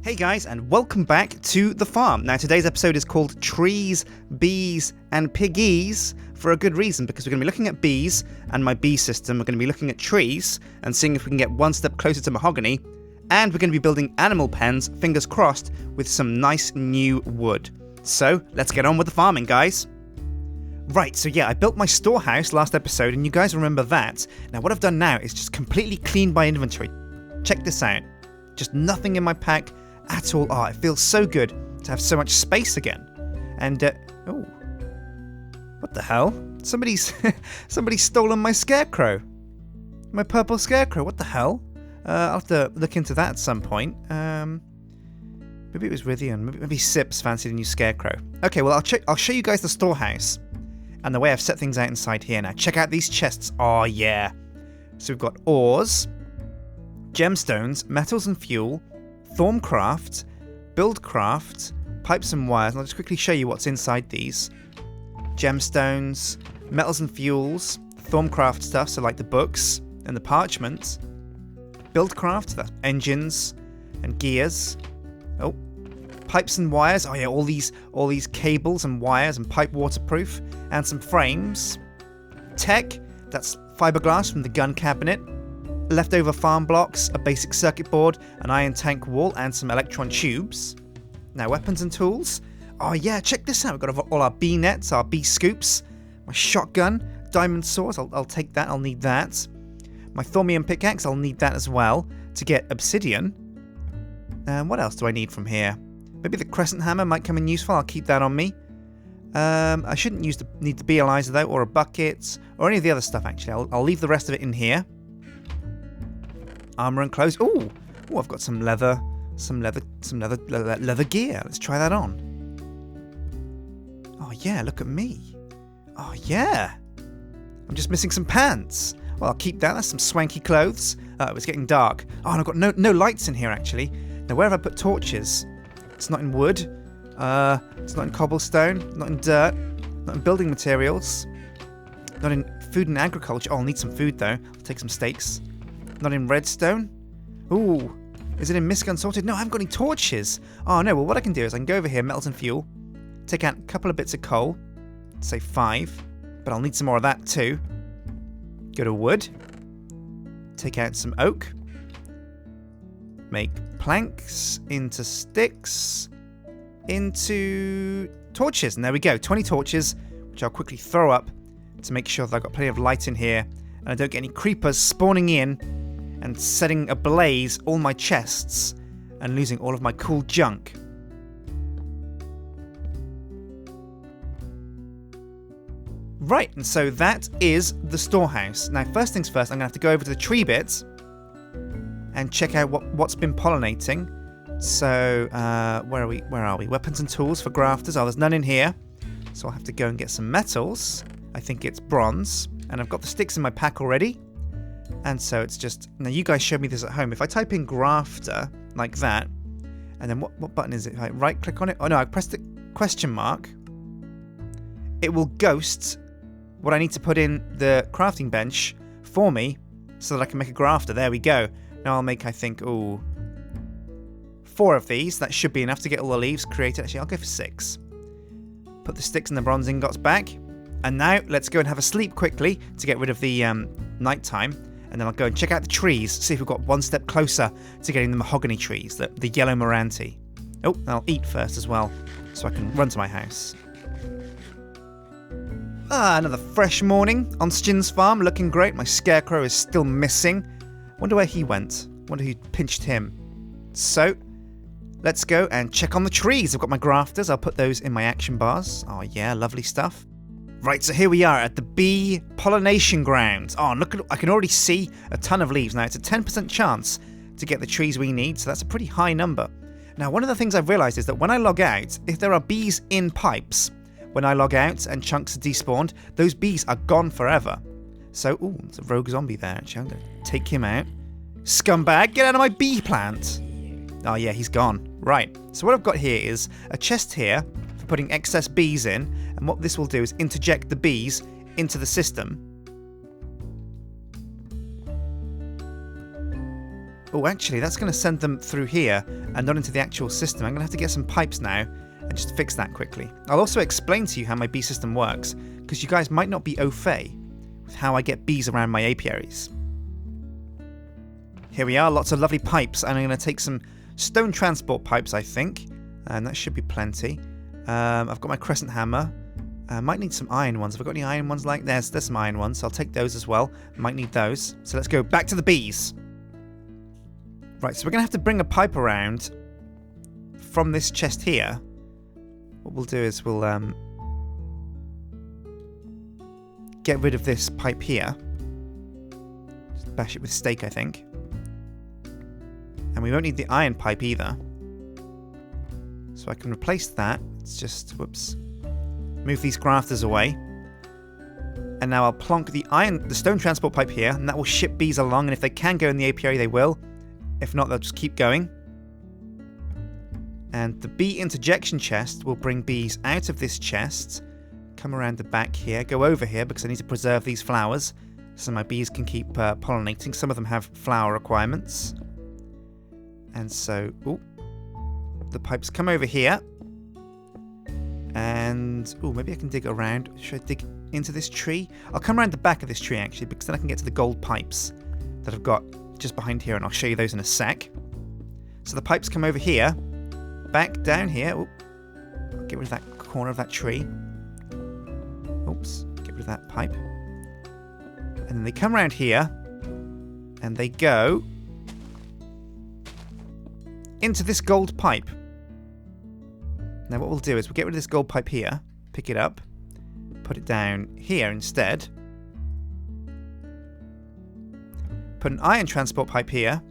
Hey guys, and welcome back to the farm. Now today's episode is called Trees, Bees and Piggies for a good reason, because we're going to be looking at bees and my bee system. We're going to be looking at trees and seeing if we can get one step closer to mahogany, and we're going to be building animal pens, fingers crossed, with some nice new wood. So let's get on with the farming, guys. Right, so yeah, I built my storehouse last episode and you guys remember that. Now what I've done now is just completely cleaned my inventory. Check this out. Just nothing in my pack at all. Oh, it feels so good to have so much space again. And, oh, what the hell? Somebody's stolen my scarecrow. My purple scarecrow, what the hell? I'll have to look into that at some point. Maybe it was Rythian. Maybe Sips fancied a new scarecrow. Okay, well, I'll show you guys the storehouse and the way I've set things out inside here. Now, check out these chests. Oh, yeah. So we've got ores, gemstones, metals and fuel, Thorncraft, Buildcraft, pipes and wires, and I'll just quickly show you what's inside these. Gemstones, metals and fuels, Thorncraft stuff, so like the books and the parchment. Buildcraft, that's engines and gears. Oh, pipes and wires, oh yeah, all these cables and wires and pipe waterproof, and some frames. Tech, that's fiberglass from the gun cabinet. Leftover farm blocks, a basic circuit board, an iron tank wall, and some electron tubes. Now, weapons and tools. Oh yeah, check this out. We've got all our bee nets, our bee scoops, my shotgun, diamond swords, I'll take that, I'll need that. My thormium pickaxe, I'll need that as well to get obsidian. And what else do I need from here? Maybe the crescent hammer might come in useful, I'll keep that on me. I shouldn't need the bee analyzer though, or a bucket, or any of the other stuff actually. I'll leave the rest of it in here. Armor and clothes. Ooh, I've got some leather gear. Let's try that on. Oh yeah, look at me. Oh yeah. I'm just missing some pants. Well, I'll keep that. That's some swanky clothes. It's getting dark. Oh, and I've got no lights in here actually. Now, where have I put torches? It's not in wood. It's not in cobblestone. Not in dirt. Not in building materials. Not in food and agriculture. Oh, I'll need some food though. I'll take some steaks. Not in redstone. Ooh, is it in misc unsorted? No, I haven't got any torches. Oh no, well what I can do is I can go over here, metals and fuel, take out a couple of bits of coal, say 5, but I'll need some more of that too. Go to wood, take out some oak, make planks into sticks, into torches, and there we go, 20 torches, which I'll quickly throw up to make sure that I've got plenty of light in here, and I don't get any creepers spawning in and setting ablaze all my chests and losing all of my cool junk. Right, and so that is the storehouse. Now, first things first, I'm going to have to go over to the tree bit and check out what's been pollinating. So, where are we? Weapons and tools for grafters. Oh, there's none in here. So I'll have to go and get some metals. I think it's bronze. And I've got the sticks in my pack already. And so it's just... Now, you guys showed me this at home. If I type in grafter, like that, and then what button is it? If I right-click on it? Oh, no, I pressed the question mark. It will ghost what I need to put in the crafting bench for me so that I can make a grafter. There we go. Now I'll make, I think, 4 of these. That should be enough to get all the leaves created. Actually, I'll go for 6. Put the sticks and the bronze ingots back. And now, let's go and have a sleep quickly to get rid of the nighttime. And then I'll go and check out the trees, see if we've got one step closer to getting the mahogany trees, the yellow Moranti. Oh, and I'll eat first as well, so I can run to my house. Another fresh morning on Sjin's farm, looking great. My scarecrow is still missing. Wonder where he went. Wonder who pinched him. So, let's go and check on the trees. I've got my grafters, I'll put those in my action bars. Oh yeah, lovely stuff. Right, so here we are at the bee pollination grounds. Oh, look, I can already see a ton of leaves. Now, it's a 10% chance to get the trees we need, so that's a pretty high number. Now, one of the things I've realised is that when I log out, if there are bees in pipes, when I log out and chunks are despawned, those bees are gone forever. So, ooh, there's a rogue zombie there, actually. I'm going to take him out. Scumbag, get out of my bee plant! Oh, yeah, he's gone. Right, so what I've got here is a chest here for putting excess bees in, and what this will do is interject the bees into the system. Oh, actually, that's going to send them through here and not into the actual system. I'm going to have to get some pipes now and just fix that quickly. I'll also explain to you how my bee system works, because you guys might not be au fait with how I get bees around my apiaries. Here we are, lots of lovely pipes, and I'm going to take some stone transport pipes, I think, and that should be plenty. I've got my crescent hammer. I might need some iron ones. Have I got any iron ones like this? There's some iron ones, so I'll take those as well. Might need those. So let's go back to the bees. Right, so we're going to have to bring a pipe around from this chest here. What we'll do is we'll get rid of this pipe here. Just bash it with stake, I think. And we won't need the iron pipe either. So I can replace that. It's just, whoops. Move these grafters away. And now I'll plonk the stone transport pipe here, and that will ship bees along, and if they can go in the apiary, they will. If not, they'll just keep going. And the bee interjection chest will bring bees out of this chest, come around the back here, go over here because I need to preserve these flowers so my bees can keep pollinating. Some of them have flower requirements. And so, ooh, the pipes come over here. And, ooh, maybe I can dig around. Should I dig into this tree? I'll come around the back of this tree actually, because then I can get to the gold pipes that I've got just behind here, and I'll show you those in a sec. So the pipes come over here, back down here. Oop. I'll get rid of that corner of that tree. Oops, get rid of that pipe. And then they come around here, and they go into this gold pipe. Now what we'll do is we'll get rid of this gold pipe here, pick it up, put it down here instead. Put an iron transport pipe here,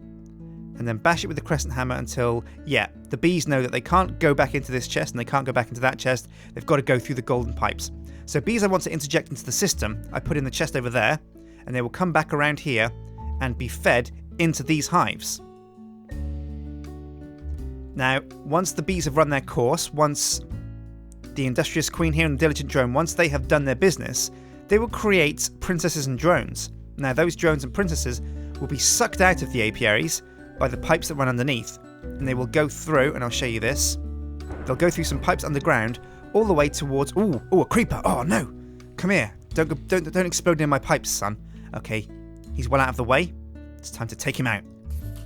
and then bash it with the crescent hammer until, yeah, the bees know that they can't go back into this chest and they can't go back into that chest. They've got to go through the golden pipes. So bees I want to interject into the system, I put in the chest over there, and they will come back around here and be fed into these hives. Now, once the bees have run their course, once the industrious queen here and the diligent drone, once they have done their business, they will create princesses and drones. Now, those drones and princesses will be sucked out of the apiaries by the pipes that run underneath, and they will go through, and I'll show you this. They'll go through some pipes underground all the way towards... Ooh, a creeper! Oh, no! Come here. Don't explode near my pipes, son. Okay, he's well out of the way. It's time to take him out.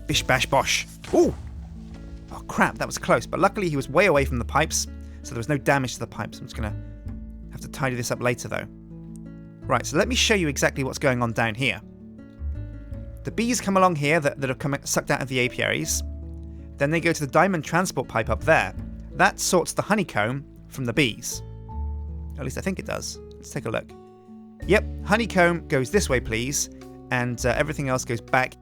Bish, bash, bosh. Ooh! Oh, crap, that was close. But luckily, he was way away from the pipes, so there was no damage to the pipes. I'm just going to have to tidy this up later, though. Right, so let me show you exactly what's going on down here. The bees come along here that have sucked out of the apiaries. Then they go to the diamond transport pipe up there. That sorts the honeycomb from the bees. At least I think it does. Let's take a look. Yep, honeycomb goes this way, please. And everything else goes back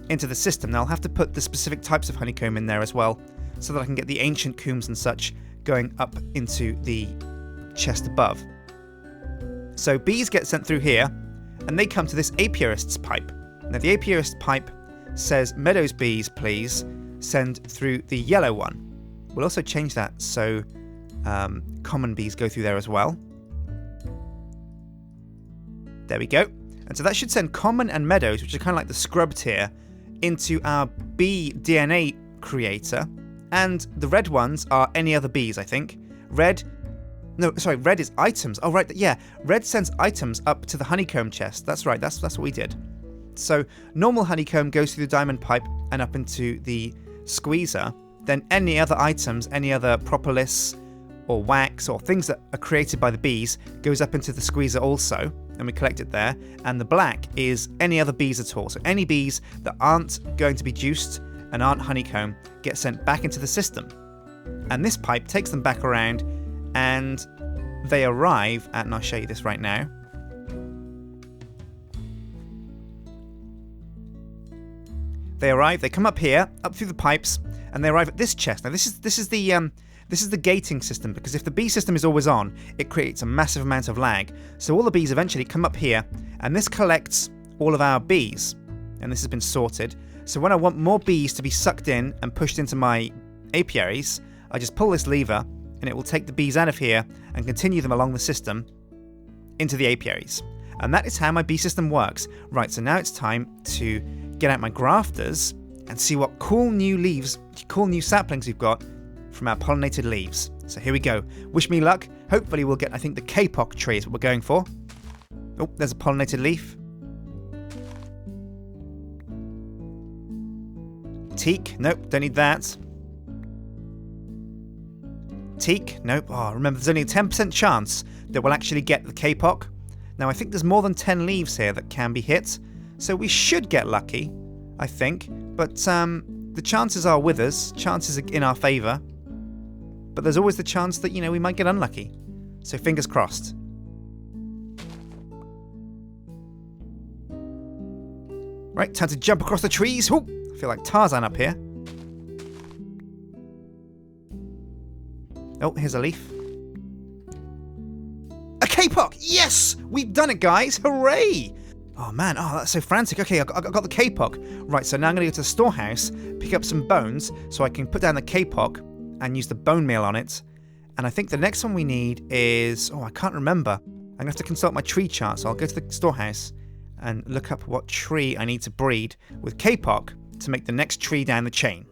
into the system. Now I'll have to put the specific types of honeycomb in there as well, so that I can get the ancient combs and such going up into the chest above. So bees get sent through here, and they come to this apiarist's pipe. Now the apiarist pipe says, Meadows bees, please, send through the yellow one. We'll also change that so common bees go through there as well. There we go. And so that should send common and meadows, which are kind of like the scrub tier, into our bee DNA creator. And the red ones are any other bees, I think. Red is items. Oh, right, yeah. Red sends items up to the honeycomb chest. That's right, that's what we did. So normal honeycomb goes through the diamond pipe and up into the squeezer. Then any other items, any other propolis or wax or things that are created by the bees goes up into the squeezer also, and we collect it there. And the black is any other bees at all. So any bees that aren't going to be juiced and aren't honeycomb get sent back into the system. And this pipe takes them back around, and they arrive at, and I'll show you this right now. They come up here, up through the pipes, and they arrive at this chest. Now this is the gating system, because if the bee system is always on, it creates a massive amount of lag. So all the bees eventually come up here, and this collects all of our bees, and this has been sorted. So when I want more bees to be sucked in and pushed into my apiaries, I just pull this lever, and it will take the bees out of here and continue them along the system into the apiaries. And that is how my bee system works. Right, so now it's time to get out my grafters and see what cool new leaves, cool new saplings we've got from our pollinated leaves. So here we go. Wish me luck. Hopefully we'll get, I think the Kapok tree is what we're going for. Oh, there's a pollinated leaf. Teak. Nope, don't need that. Teak. Nope. Oh, remember, there's only a 10% chance that we'll actually get the Kapok. Now, I think there's more than 10 leaves here that can be hit, so we should get lucky, I think. But the chances are with us. Chances are in our favour. But there's always the chance that, we might get unlucky. So fingers crossed. Right, time to jump across the trees. Ooh, I feel like Tarzan up here. Oh, here's a leaf. A Kapok! Yes! We've done it, guys! Hooray! Oh, man. Oh, that's so frantic. Okay, I got the Kapok. Right, so now I'm going to go to the storehouse, pick up some bones, so I can put down the Kapok and use the bone meal on it. And I think the next one we need is... Oh, I can't remember. I'm going to have to consult my tree chart, so I'll go to the storehouse and look up what tree I need to breed with Kapok to make the next tree down the chain.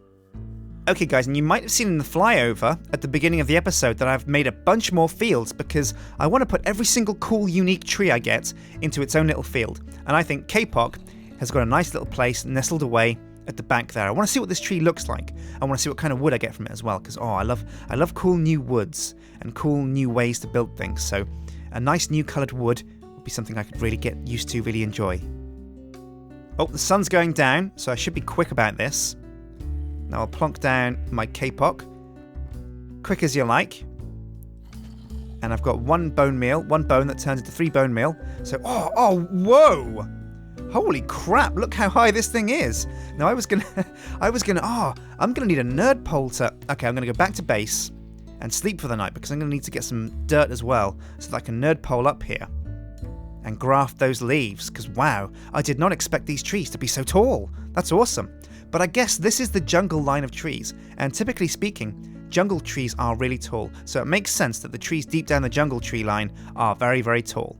Okay guys, and you might have seen in the flyover at the beginning of the episode that I've made a bunch more fields because I want to put every single cool, unique tree I get into its own little field. And I think Kapok has got a nice little place nestled away at the back there. I want to see what this tree looks like. I want to see what kind of wood I get from it as well because, I love cool new woods and cool new ways to build things. So a nice new coloured wood would be something I could really get used to, really enjoy. Oh, the sun's going down, so I should be quick about this. Now I'll plonk down my Kapok, quick as you like. And I've got one bone that turns into 3 bone meal. So, whoa! Holy crap, look how high this thing is. Now I'm gonna need a nerd pole to, okay, I'm gonna go back to base and sleep for the night because I'm gonna need to get some dirt as well so that I can nerd pole up here and graft those leaves because, wow, I did not expect these trees to be so tall. That's awesome. But I guess this is the jungle line of trees, and typically speaking, jungle trees are really tall, so it makes sense that the trees deep down the jungle tree line are very, very tall.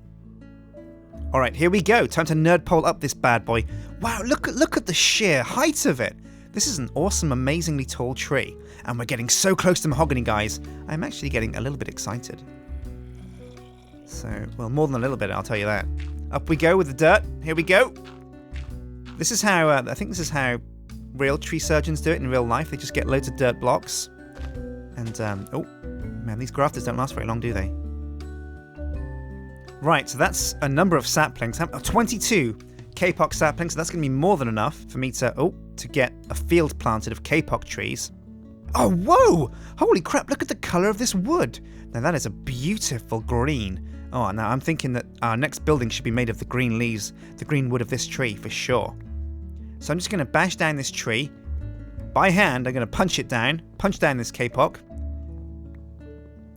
Alright, here we go. Time to nerd pole up this bad boy. Wow, look at the sheer height of it. This is an awesome, amazingly tall tree, and we're getting so close to mahogany, guys. I'm actually getting a little bit excited. So, well, more than a little bit, I'll tell you that. Up we go with the dirt. Here we go. This is how, I think this is how real tree surgeons do it in real life. They just get loads of dirt blocks. And, oh, man, these grafters don't last very long, do they? Right, so that's a number of saplings. 22 Kapok saplings, so that's going to be more than enough for me to get a field planted of Kapok trees. Oh, whoa! Holy crap, look at the colour of this wood. Now, that is a beautiful green. Oh, now I'm thinking that our next building should be made of the green leaves, the green wood of this tree, for sure. So I'm just going to bash down this tree. By hand, I'm going to punch down this Kapok.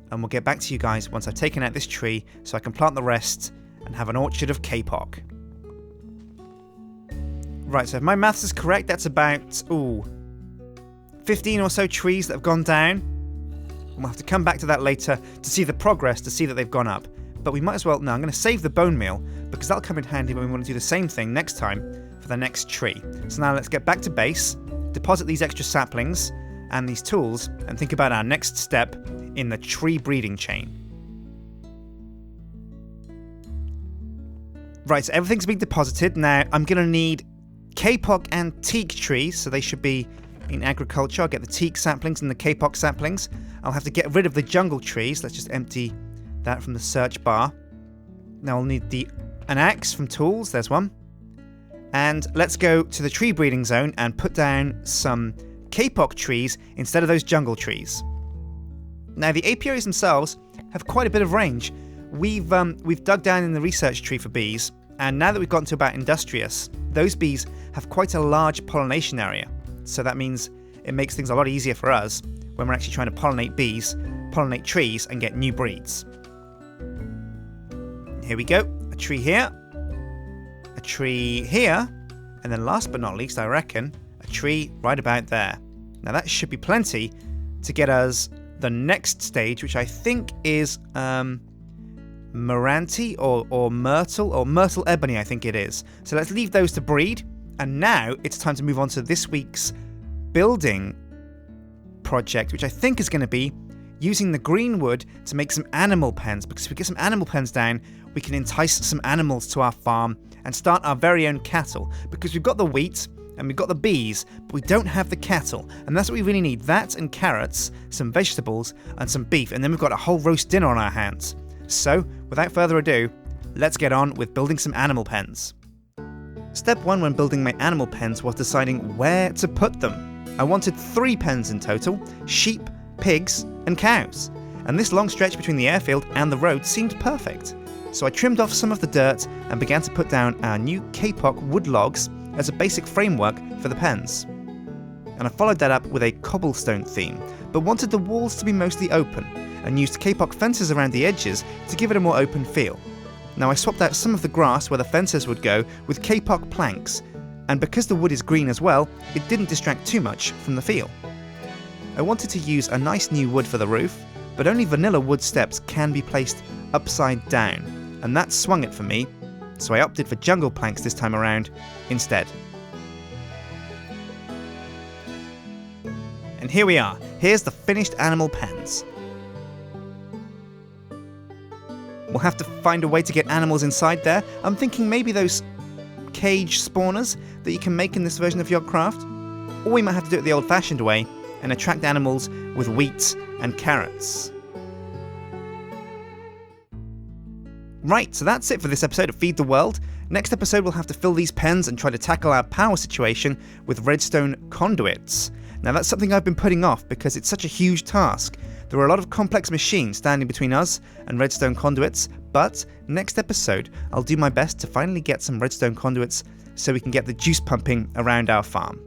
And we'll get back to you guys once I've taken out this tree so I can plant the rest and have an orchard of Kapok. Right, so if my maths is correct, that's about, 15 or so trees that have gone down. And we'll have to come back to that later to see the progress, to see that they've gone up. But we might as well, no, I'm going to save the bone meal because that'll come in handy when we want to do the same thing next time for the next tree. So now let's get back to base, deposit these extra saplings and these tools, and think about our next step in the tree breeding chain. Right, so everything's been deposited. Now I'm going to need Kapok and teak trees, so they should be in agriculture. I'll get the teak saplings and the Kapok saplings. I'll have to get rid of the jungle trees. Let's just empty that from the search bar. Now I'll need an axe from tools. There's one. And let's go to the tree breeding zone and put down some Kapok trees instead of those jungle trees. Now the apiaries themselves have quite a bit of range. We've dug down in the research tree for bees, and now that we've gotten to about industrious, those bees have quite a large pollination area. So that means it makes things a lot easier for us when we're actually trying to pollinate trees and get new breeds. Here we go. A tree here. A tree here. And then last but not least, I reckon, a tree right about there. Now that should be plenty to get us the next stage, which I think is Meranti or Myrtle ebony, I think it is. So let's leave those to breed, And now it's time to move on to this week's building project, which I think is going to be using the green wood to make some animal pens, because if we get some animal pens down, we can entice some animals to our farm and start our very own cattle, because we've got the wheat and we've got the bees, but we don't have the cattle, and that's what we really need. That and carrots, some vegetables, and some beef, and then we've got a whole roast dinner on our hands. So, without further ado, let's get on with building some animal pens. Step 1 when building my animal pens was deciding where to put them. I wanted 3 pens in total: sheep, pigs, and cows, and this long stretch between the airfield and the road seemed perfect. So I trimmed off some of the dirt and began to put down our new Kapok wood logs as a basic framework for the pens. And I followed that up with a cobblestone theme, but wanted the walls to be mostly open, and used Kapok fences around the edges to give it a more open feel. Now I swapped out some of the grass where the fences would go with Kapok planks, and because the wood is green as well, it didn't distract too much from the feel. I wanted to use a nice new wood for the roof, but only vanilla wood steps can be placed upside down, and that swung it for me, so I opted for jungle planks this time around instead. And here we are. Here's the finished animal pens. We'll have to find a way to get animals inside there. I'm thinking maybe those cage spawners that you can make in this version of Yogcraft, or we might have to do it the old-fashioned way and attract animals with wheat and carrots. Right, so that's it for this episode of Feed the World. Next episode we'll have to fill these pens and try to tackle our power situation with redstone conduits. Now that's something I've been putting off because it's such a huge task. There are a lot of complex machines standing between us and redstone conduits, but next episode I'll do my best to finally get some redstone conduits so we can get the juice pumping around our farm.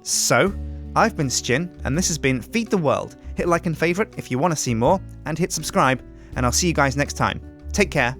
So, I've been Sjin, and this has been Feed the World. Hit like and favourite if you want to see more, and hit subscribe, and I'll see you guys next time. Take care.